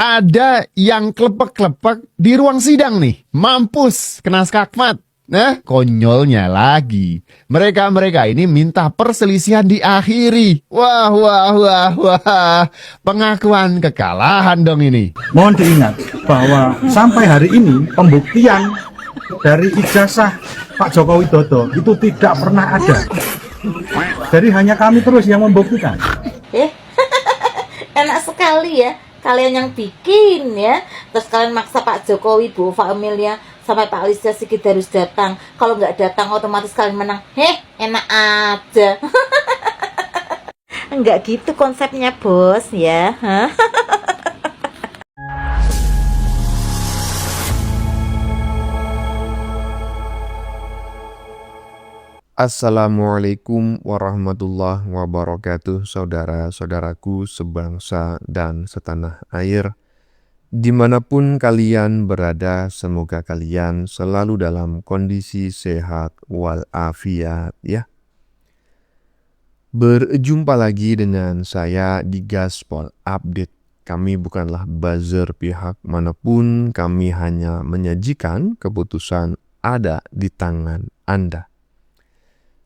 Ada yang klepek-klepek di ruang sidang nih. Mampus, kena skakmat. Nah, konyolnya lagi. Mereka ini minta perselisihan diakhiri. Wah. Pengakuan kekalahan dong ini. Mohon diingat bahwa sampai hari ini pembuktian dari ijazah Pak Joko Widodo itu tidak pernah ada. Jadi hanya kami terus yang membuktikan. Enak sekali ya. Kalian yang bikin ya. Terus kalian maksa Pak Jokowi, Bu Amelia, sampai Pak Listio Sigit harus datang. Kalau nggak datang otomatis kalian menang. Enak aja. Enggak gitu konsepnya bos ya. Assalamualaikum warahmatullahi wabarakatuh, saudara-saudaraku sebangsa dan setanah air. Dimanapun kalian berada, semoga kalian selalu dalam kondisi sehat walafiat ya. Berjumpa lagi dengan saya di Gaspol Update. Kami bukanlah buzzer pihak manapun, kami hanya menyajikan keputusan ada di tangan Anda.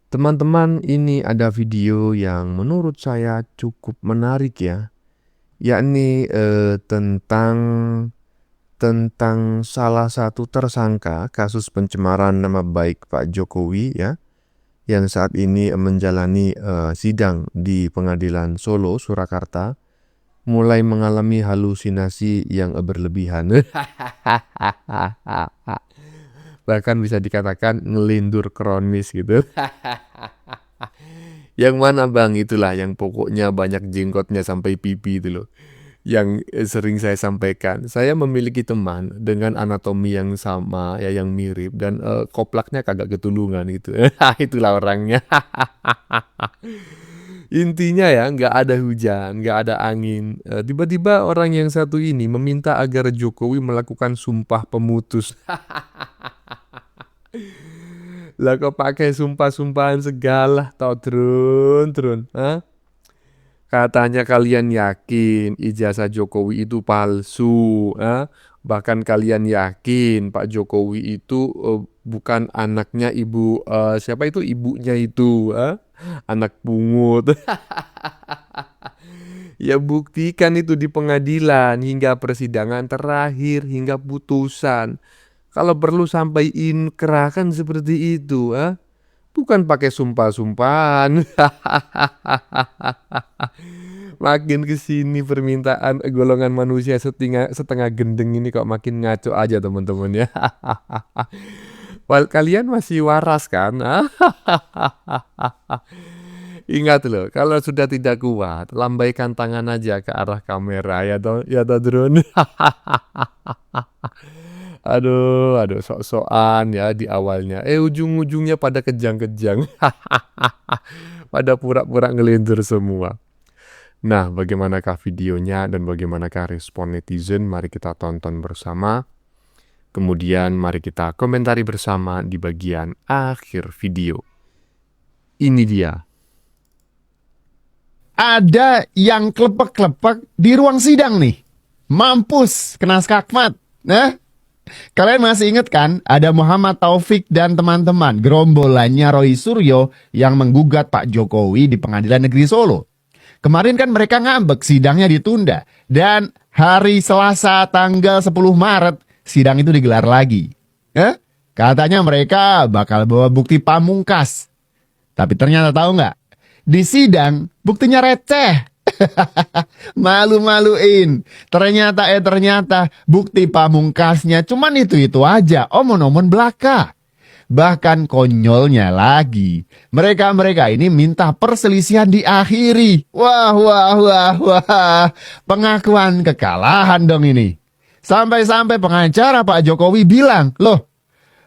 Teman-teman, ini ada video yang menurut saya cukup menarik ya, yakni tentang salah satu tersangka kasus pencemaran nama baik Pak Jokowi ya, yang saat ini menjalani sidang di Pengadilan Solo, Surakarta, mulai mengalami halusinasi yang berlebihan. Bahkan bisa dikatakan ngelindur kronis gitu. Yang mana bang? Itulah yang pokoknya banyak jenggotnya sampai pipi itu loh. Yang sering saya sampaikan. Saya memiliki teman dengan anatomi yang sama ya, yang mirip, dan koplaknya kagak ketulungan gitu. Itulah orangnya. Intinya ya, nggak ada hujan, nggak ada angin. Tiba-tiba orang yang satu ini meminta agar Jokowi melakukan sumpah pemutus. Lah kok pakai sumpah-sumpahan segala, tau trun. Katanya kalian yakin ijazah Jokowi itu palsu, bahkan kalian yakin Pak Jokowi itu bukan anaknya ibu, siapa itu ibunya itu, anak pungut. Ya buktikan itu di pengadilan hingga persidangan terakhir, hingga putusan. Kalau perlu sampai inkrah kan seperti itu, bukan pakai sumpah-sumpahan. Makin kesini permintaan golongan manusia setengah gendeng ini kok makin ngaco aja teman-teman ya. Kalian masih waras kan? Ingat loh, kalau sudah tidak kuat, lambaikan tangan aja ke arah kamera ya toh drone. Aduh, sok-sokan ya di awalnya. Ujung-ujungnya pada kejang-kejang. Pada pura-pura ngelindur semua. Nah, bagaimanakah videonya dan bagaimanakah respon netizen? Mari kita tonton bersama. Kemudian mari kita komentari bersama di bagian akhir video. Ini dia. Ada yang klepek-klepek di ruang sidang nih. Mampus, kena skakmat. Nah, kalian masih ingat kan, ada Muhammad Taufik dan teman-teman gerombolannya Roy Suryo yang menggugat Pak Jokowi di Pengadilan Negeri Solo. Kemarin kan mereka ngambek sidangnya ditunda, dan hari Selasa tanggal 10 Maret sidang itu digelar lagi. Katanya mereka bakal bawa bukti pamungkas. Tapi ternyata tahu nggak? Di sidang buktinya receh. Malu-maluin. Ternyata bukti pamungkasnya cuman itu aja, omon-omon belaka. Bahkan konyolnya lagi, mereka ini minta perselisihan diakhiri. Wah. Pengakuan kekalahan dong ini. Sampai pengacara Pak Jokowi bilang, loh,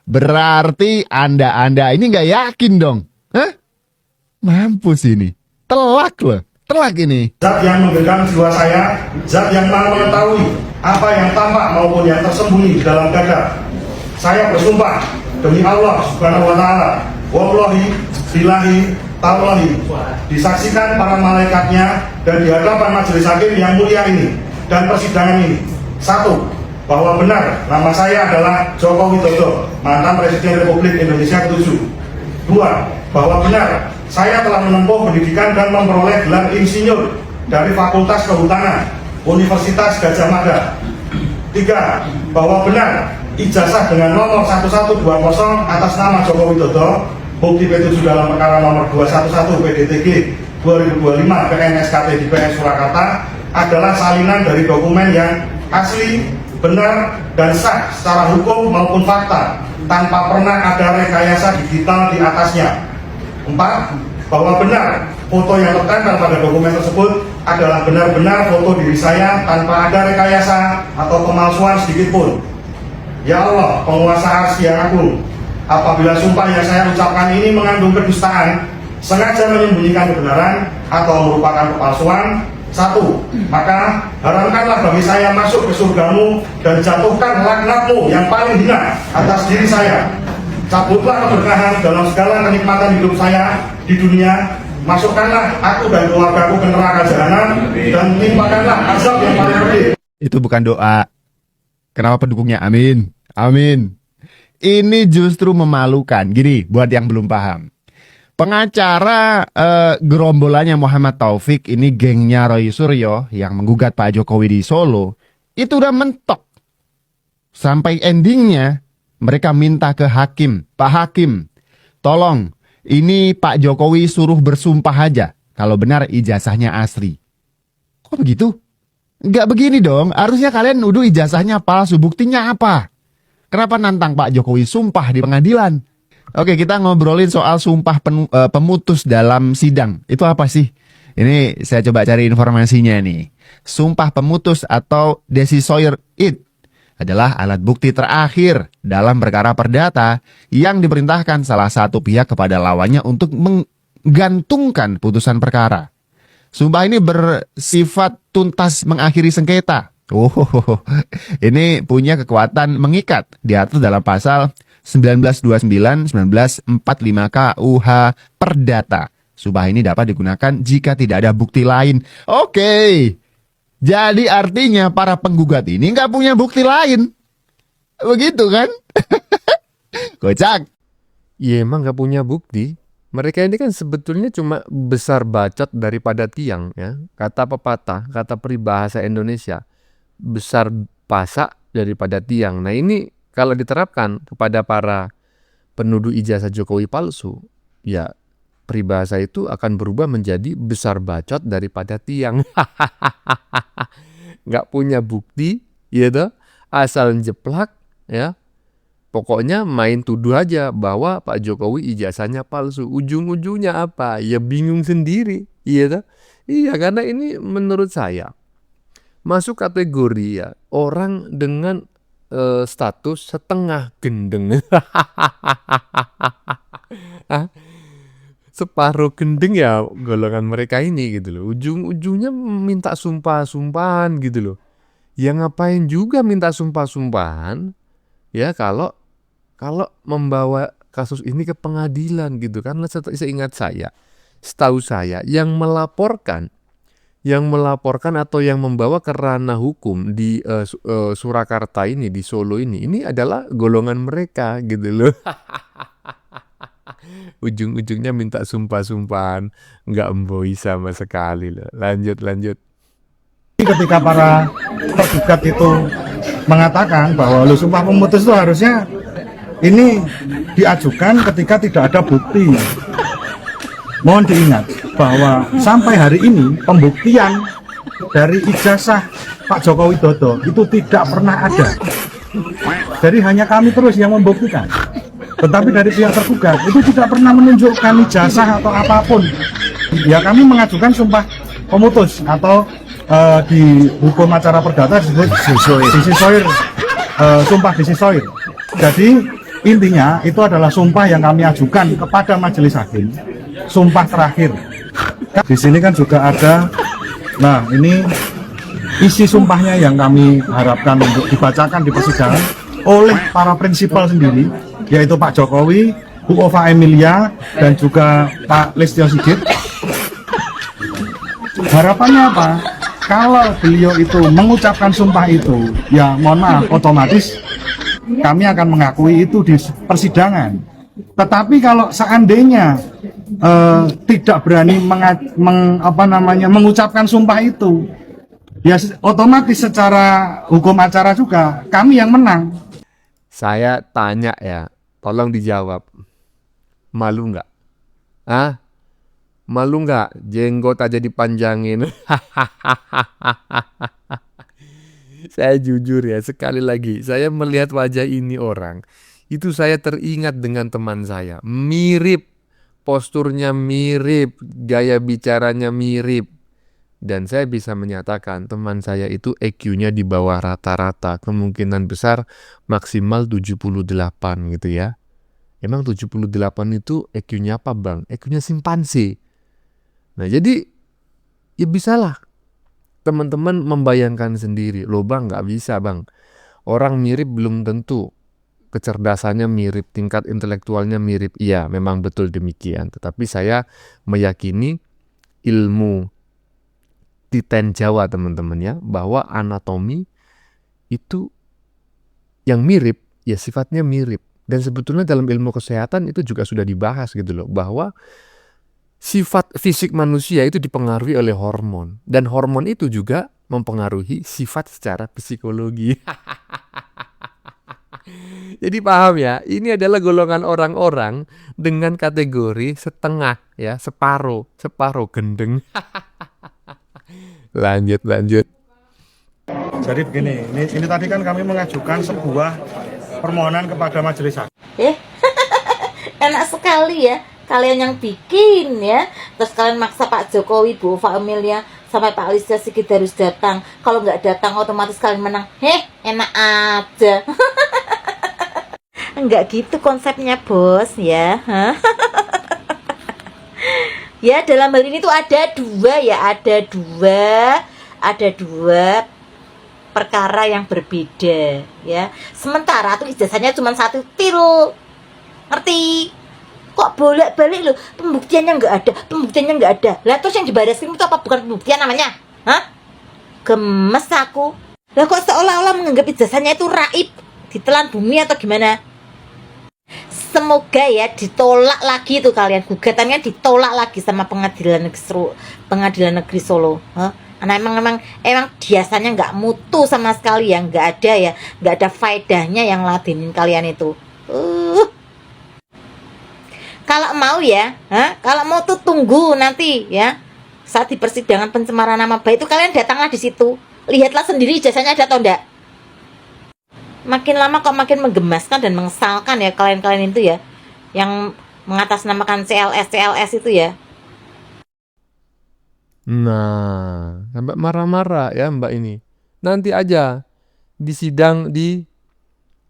berarti anda ini nggak yakin dong? Mampus ini, telak loh. Telak ini. Zat yang menggenggam jiwa saya, zat yang maha mengetahui apa yang tampak maupun yang tersembunyi di dalam dada. Saya bersumpah demi Allah Subhanahu wa Ta'ala, wallahi, billahi, tallahi, disaksikan para malaikatnya dan di hadapan majelis hakim yang mulia ini dan persidangan ini, Satu, bahwa benar nama saya adalah Joko Widodo, mantan Presiden Republik Indonesia ke-7. Dua, bahwa benar saya telah menempuh pendidikan dan memperoleh gelar insinyur dari Fakultas Kehutanan Universitas Gadjah Mada. Tiga, bahwa benar ijazah dengan nomor 1120 atas nama Joko Widodo, bukti P7 dalam perkara nomor 211 PDTG 2025 PNSKT di PS Surakarta adalah salinan dari dokumen yang asli, benar, dan sah secara hukum maupun fakta tanpa pernah ada rekayasa digital di atasnya. Empat, bahwa benar foto yang tertempel pada dokumen tersebut adalah benar-benar foto diri saya tanpa ada rekayasa atau pemalsuan sedikit pun. Ya Allah, penguasa arsy yang agung, apabila sumpah yang saya ucapkan ini mengandung kedustaan, sengaja menyembunyikan kebenaran atau merupakan kepalsuan, satu, maka haramkanlah bagi saya masuk ke surgamu dan jatuhkan laknatmu yang paling hina atas diri saya. Cabutlah keberkahan dalam segala kenikmatan hidup saya di dunia. Masukkanlah aku dan keluargaku ke neraka jahanam dan timpakanlah azab yang paling pedih. Itu bukan doa. Kenapa pendukungnya amin? Amin. Ini justru memalukan. Gini, buat yang belum paham. Pengacara gerombolannya Muhammad Taufik, ini gengnya Roy Suryo yang menggugat Pak Jokowi di Solo, itu udah mentok. Sampai endingnya mereka minta ke hakim, Pak Hakim, tolong ini Pak Jokowi suruh bersumpah aja kalau benar ijazahnya asli. Kok begitu? Nggak begini dong, harusnya kalian nuduh ijazahnya palsu, buktinya apa? Kenapa nantang Pak Jokowi sumpah di pengadilan? Oke, kita ngobrolin soal sumpah pemutus dalam sidang. Itu apa sih? Ini saya coba cari informasinya nih. Sumpah pemutus atau decissoire id adalah alat bukti terakhir dalam perkara perdata yang diperintahkan salah satu pihak kepada lawannya untuk menggantungkan putusan perkara. Sumpah ini bersifat tuntas mengakhiri sengketa. Ini punya kekuatan mengikat, diatur dalam pasal 1929-1945 KUH Perdata. Sumpah ini dapat digunakan jika tidak ada bukti lain. Oke. Jadi artinya para penggugat ini nggak punya bukti lain. Begitu kan? Kocak. Ya emang nggak punya bukti. Mereka ini kan sebetulnya cuma besar bacot daripada tiang, ya. Kata pepatah, kata peribahasa Indonesia, besar pasak daripada tiang. Nah ini kalau diterapkan kepada para penuduh ijazah Jokowi palsu, ya peribahasa itu akan berubah menjadi besar bacot daripada tiang. Nggak punya bukti, ya toh, asal jeplak, ya. Pokoknya main tuduh aja bahwa Pak Jokowi ijazahnya palsu. Ujung-ujungnya apa? Ya bingung sendiri, iya toh. Iya, karena ini menurut saya masuk kategori ya orang dengan status setengah gendeng. Separuh gendeng ya golongan mereka ini gitu loh. Ujung-ujungnya minta sumpah-sumpahan gitu loh. Ya ngapain juga minta sumpah-sumpahan ya kalau membawa kasus ini ke pengadilan gitu kan. Seingat saya, setahu saya yang melaporkan atau yang membawa ke ranah hukum di Surakarta ini, di Solo ini adalah golongan mereka gitu loh. Ujung-ujungnya minta sumpah-sumpahan, nggak emboi sama sekali loh. Lanjut. Ketika para tergugat itu mengatakan bahwa lu sumpah pemutus itu harusnya ini diajukan ketika tidak ada bukti. Mohon diingat bahwa sampai hari ini pembuktian dari ijazah Pak Joko Widodo itu tidak pernah ada. Jadi hanya kami terus yang membuktikan. Tetapi dari pihak tergugat itu tidak pernah menunjukkan ijazah atau apapun. Ya kami mengajukan sumpah pemutus atau di hukum acara perdata disebut decissoire, sumpah decissoire. Jadi intinya itu adalah sumpah yang kami ajukan kepada majelis hakim. Sumpah terakhir. Di sini kan juga ada, nah ini isi sumpahnya yang kami harapkan untuk dibacakan di persidangan oleh para prinsipal sendiri, yaitu Pak Jokowi, Bu Ova Emilia, dan juga Pak Listio Sigit. Harapannya apa? kalau beliau itu mengucapkan sumpah itu, ya mohon maaf, otomatis kami akan mengakui itu di persidangan. Tetapi kalau seandainya tidak berani mengucapkan sumpah itu, ya otomatis secara hukum acara juga kami yang menang. Saya tanya ya, tolong dijawab. Malu nggak? Ah, malu nggak jenggot aja dipanjangin? Saya jujur ya, sekali lagi, saya melihat wajah ini orang, itu saya teringat dengan teman saya. Mirip, posturnya mirip, gaya bicaranya mirip. Dan saya bisa menyatakan teman saya itu EQ-nya di bawah rata-rata, kemungkinan besar maksimal 78 gitu ya. Emang 78 itu EQ-nya apa bang? EQ-nya simpanse. Nah jadi ya bisalah teman-teman membayangkan sendiri. Loh bang nggak bisa bang. Orang mirip belum tentu kecerdasannya mirip, tingkat intelektualnya mirip. Iya memang betul demikian. Tetapi saya meyakini ilmu Titen Jawa teman-teman ya, bahwa anatomi itu yang mirip ya sifatnya mirip. Dan sebetulnya dalam ilmu kesehatan itu juga sudah dibahas gitu loh, bahwa sifat fisik manusia itu dipengaruhi oleh hormon. Dan hormon itu juga mempengaruhi sifat secara psikologi. Jadi paham ya, ini adalah golongan orang-orang dengan kategori setengah ya, separuh gendeng. Lanjut. Jadi begini, ini tadi kan kami mengajukan sebuah permohonan kepada majelis hakim. Enak sekali ya kalian yang bikin ya. Terus kalian maksa Pak Jokowi, Bu Emilia, sampai Pak Alisnya Sigit harus datang. Kalau nggak datang otomatis kalian menang. Enak aja. Enggak gitu konsepnya bos ya. Ya dalam hal ini tuh ada dua perkara yang berbeda ya. Sementara tuh ijazahnya cuma 1 til. Ngerti? Kok bolak-balik loh, pembuktiannya nggak ada. Lah terus yang dibaresin itu apa bukan pembuktian namanya? Hah? Gemes aku. Lah kok seolah-olah menganggap ijazahnya itu raib, ditelan bumi atau gimana? Semoga ya ditolak lagi tuh kalian, gugatannya ditolak lagi sama pengadilan negeri Solo. Karena emang biasanya nggak mutu sama sekali ya, nggak ada faedahnya yang ladenin kalian itu. Kalau mau ya, kalau mau tuh tunggu nanti ya saat di persidangan pencemaran nama baik itu kalian datanglah di situ, lihatlah sendiri ijazahnya ada atau enggak. Makin lama kok makin menggemaskan dan mengesalkan ya kalian itu ya, yang mengatasnamakan CLS itu ya. Nah, sampai marah-marah ya mbak ini. Nanti aja di sidang di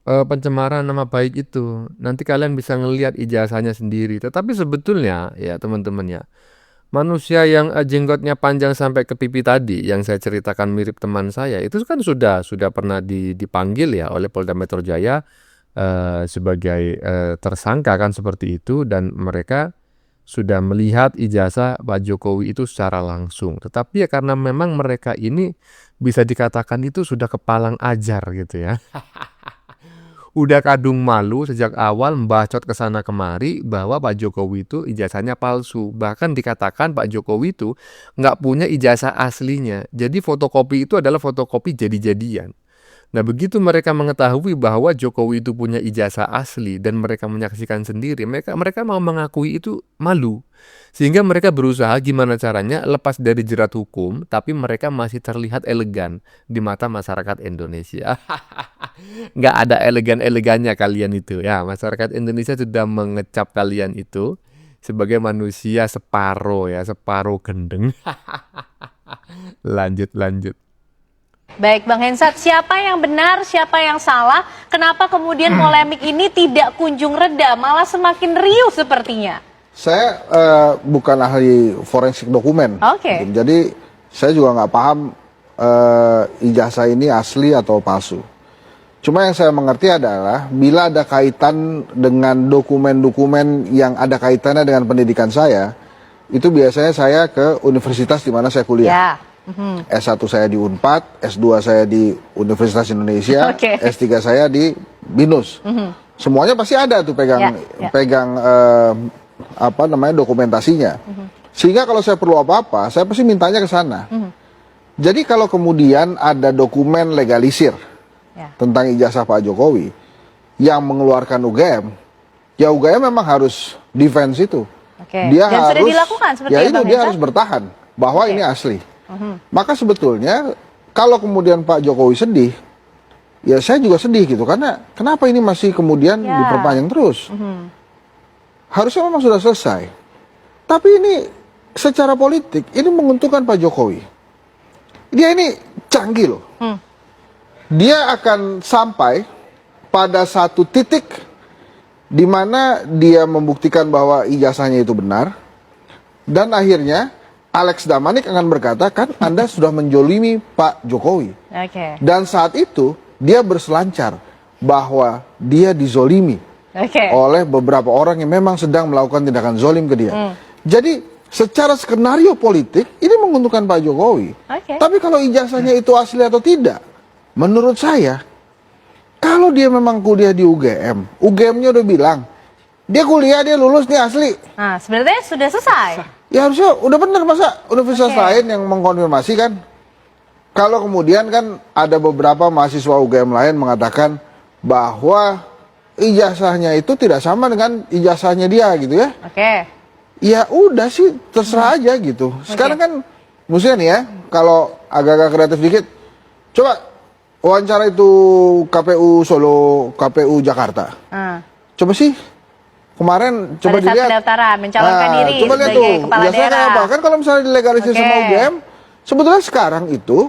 pencemaran nama baik itu, nanti kalian bisa ngelihat ijazahnya sendiri. Tetapi sebetulnya ya teman-teman ya, manusia yang jenggotnya panjang sampai ke pipi tadi yang saya ceritakan mirip teman saya itu kan sudah pernah dipanggil ya oleh Polda Metro Jaya sebagai tersangka kan seperti itu, dan mereka sudah melihat ijazah Pak Jokowi itu secara langsung. Tetapi ya karena memang mereka ini bisa dikatakan itu sudah kepalang ajar gitu ya. Udah kadung malu sejak awal membacot ke sana kemari bahwa Pak Jokowi itu ijazahnya palsu. Bahkan dikatakan Pak Jokowi itu nggak punya ijazah aslinya. Jadi fotokopi itu adalah fotokopi jadi-jadian. Nah begitu mereka mengetahui bahwa Jokowi itu punya ijazah asli dan mereka menyaksikan sendiri, mereka mau mengakui itu malu. Sehingga mereka berusaha gimana caranya lepas dari jerat hukum, tapi mereka masih terlihat elegan di mata masyarakat Indonesia. Nggak ada elegan-elegannya kalian itu ya. Masyarakat Indonesia sudah mengecap kalian itu sebagai manusia separuh gendeng. Lanjut. Baik Bang Hensat, siapa yang benar, siapa yang salah? Kenapa kemudian polemik ini tidak kunjung reda, malah semakin riuh sepertinya? Saya bukan ahli forensik dokumen. Oke. Jadi saya juga nggak paham ijazah ini asli atau palsu. Cuma yang saya mengerti adalah bila ada kaitan dengan dokumen-dokumen yang ada kaitannya dengan pendidikan saya, itu biasanya saya ke universitas di mana saya kuliah. Ya. S1 saya di Unpad, S2 saya di Universitas Indonesia, Oke. S3 saya di BINUS. Semuanya pasti ada tuh pegang apa namanya dokumentasinya. Sehingga kalau saya perlu apa-apa, saya pasti mintanya ke sana. Jadi kalau kemudian ada dokumen legalisir tentang ijazah Pak Jokowi yang mengeluarkan UGM, ya UGM memang harus defense itu. Oke. Dia Dan sudah harus, dilakukan seperti ya ya, itu Bang dia Hensat? harus bertahan bahwa ini asli. Maka sebetulnya kalau kemudian Pak Jokowi sedih, ya saya juga sedih gitu, karena kenapa ini masih kemudian diperpanjang terus? Harusnya memang sudah selesai. Tapi ini secara politik ini menguntungkan Pak Jokowi. Dia ini canggih loh. Dia akan sampai pada satu titik di mana dia membuktikan bahwa ijazahnya itu benar, dan akhirnya Alex Damanik akan berkata, kan Anda sudah menjolimi Pak Jokowi. Oke. Dan saat itu dia berselancar bahwa dia dizolimi Oke. oleh beberapa orang yang memang sedang melakukan tindakan zolim ke dia. Jadi secara skenario politik ini menguntungkan Pak Jokowi. Oke. Tapi kalau ijazahnya itu asli atau tidak, menurut saya, kalau dia memang kuliah di UGM, UGM-nya udah bilang, dia kuliah, dia lulus, nih asli. Nah, sebenarnya sudah selesai. Ya harusnya udah bener, masa universitas lain yang mengkonfirmasi kan? Kalau kemudian kan ada beberapa mahasiswa UGM lain mengatakan bahwa ijazahnya itu tidak sama dengan ijazahnya dia gitu ya. Oke. Ya udah sih, terserah aja gitu. Sekarang kan, maksudnya nih ya, kalau agak-agak kreatif dikit, coba wawancara itu KPU Solo, KPU Jakarta. Coba sih, kemarin coba Pada saat dilihat. pendaftaran mencalonkan diri Coba lihat sebagai tuh, kepala ijazahnya daerah. apa? Kan kalau misalnya dilegalisir Oke. sama UGM, sebetulnya sekarang itu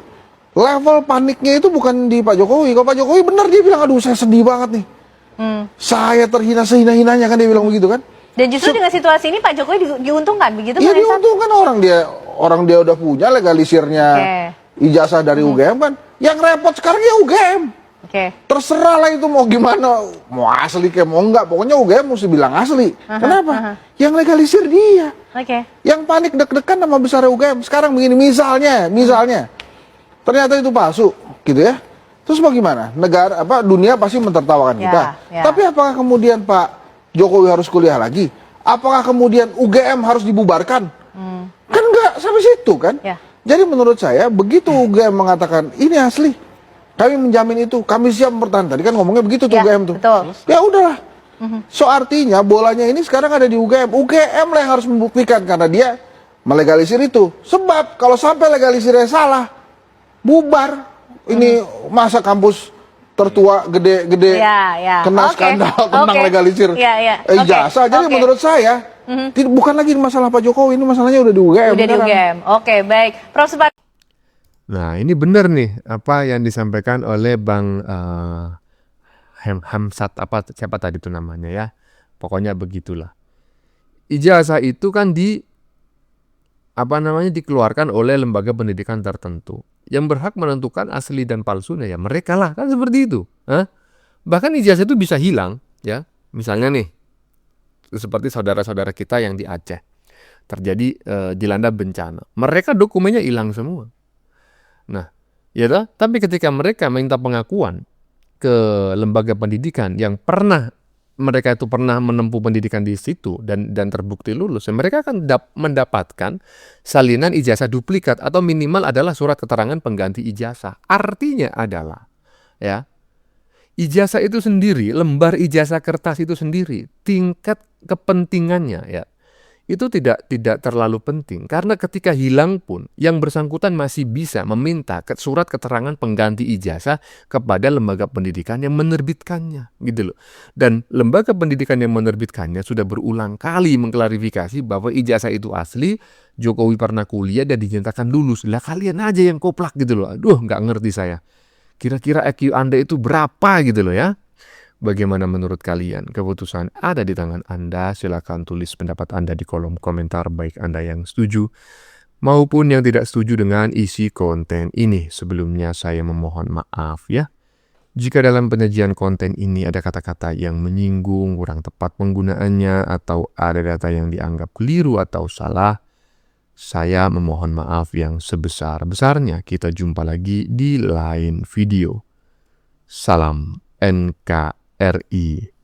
level paniknya itu bukan di Pak Jokowi. Kalau Pak Jokowi benar dia bilang, aduh saya sedih banget nih. Saya terhina sehina-hinanya, kan dia bilang begitu kan. Dan justru dengan situasi ini Pak Jokowi diuntungkan begitu Iya Bang Hensat? diuntungkan, orang dia udah punya legalisirnya ijazah dari UGM kan. Yang repot sekarang ya UGM. Oke. Terserah lah itu mau gimana, mau asli kayak mau enggak, pokoknya UGM mesti bilang asli. Kenapa? Yang legalisir dia. Oke. Yang panik deg-degan nama besar UGM. Sekarang begini, misalnya, ternyata itu palsu, gitu ya. Terus bagaimana? Negara dunia pasti mentertawakan kita. Tapi apakah kemudian Pak Jokowi harus kuliah lagi? Apakah kemudian UGM harus dibubarkan? Kan enggak sampai situ kan? Jadi menurut saya begitu UGM mengatakan ini asli, kami menjamin itu, kami siap mempertahankan. Tadi kan ngomongnya begitu tuh UGM tuh. Betul. Ya udahlah. So artinya bolanya ini sekarang ada di UGM. UGM lah yang harus membuktikan karena dia melegalisir itu. Sebab kalau sampai legalisirnya salah, bubar. Ini masa kampus tertua gede-gede kena skandal tentang legalisir ijazah. Jadi menurut saya bukan lagi masalah Pak Jokowi, ini masalahnya udah di UGM. Udah di UGM. Oke, baik. Prof Supardi. Nah, ini benar nih apa yang disampaikan oleh Bang Hamsat, siapa tadi itu namanya ya. Pokoknya begitulah. Ijazah itu kan dikeluarkan oleh lembaga pendidikan tertentu. Yang berhak menentukan asli dan palsunya ya mereka lah, kan seperti itu. Bahkan ijazah itu bisa hilang ya. Misalnya nih, seperti saudara-saudara kita yang di Aceh terjadi dilanda bencana. Mereka dokumennya hilang semua. Nah, ya toh, tapi ketika mereka minta pengakuan ke lembaga pendidikan yang mereka itu pernah menempuh pendidikan di situ dan terbukti lulus, mereka akan mendapatkan salinan ijazah duplikat atau minimal adalah surat keterangan pengganti ijazah. Artinya adalah ya, ijazah itu sendiri, lembar ijazah kertas itu sendiri, tingkat kepentingannya ya itu tidak terlalu penting, karena ketika hilang pun yang bersangkutan masih bisa meminta surat keterangan pengganti ijazah kepada lembaga pendidikan yang menerbitkannya gitu loh. Dan lembaga pendidikan yang menerbitkannya sudah berulang kali mengklarifikasi bahwa ijazah itu asli, Jokowi pernah kuliah dan dinyatakan lulus. Lah kalian aja yang koplak gitu loh. Aduh, nggak ngerti saya. Kira-kira IQ Anda itu berapa gitu loh ya. Bagaimana menurut kalian? Keputusan ada di tangan Anda. Silakan tulis pendapat Anda di kolom komentar, baik Anda yang setuju maupun yang tidak setuju dengan isi konten ini. Sebelumnya saya memohon maaf ya, jika dalam penyajian konten ini ada kata-kata yang menyinggung, kurang tepat penggunaannya, atau ada data yang dianggap keliru atau salah. Saya memohon maaf yang sebesar-besarnya. Kita jumpa lagi di lain video. Salam NKRI.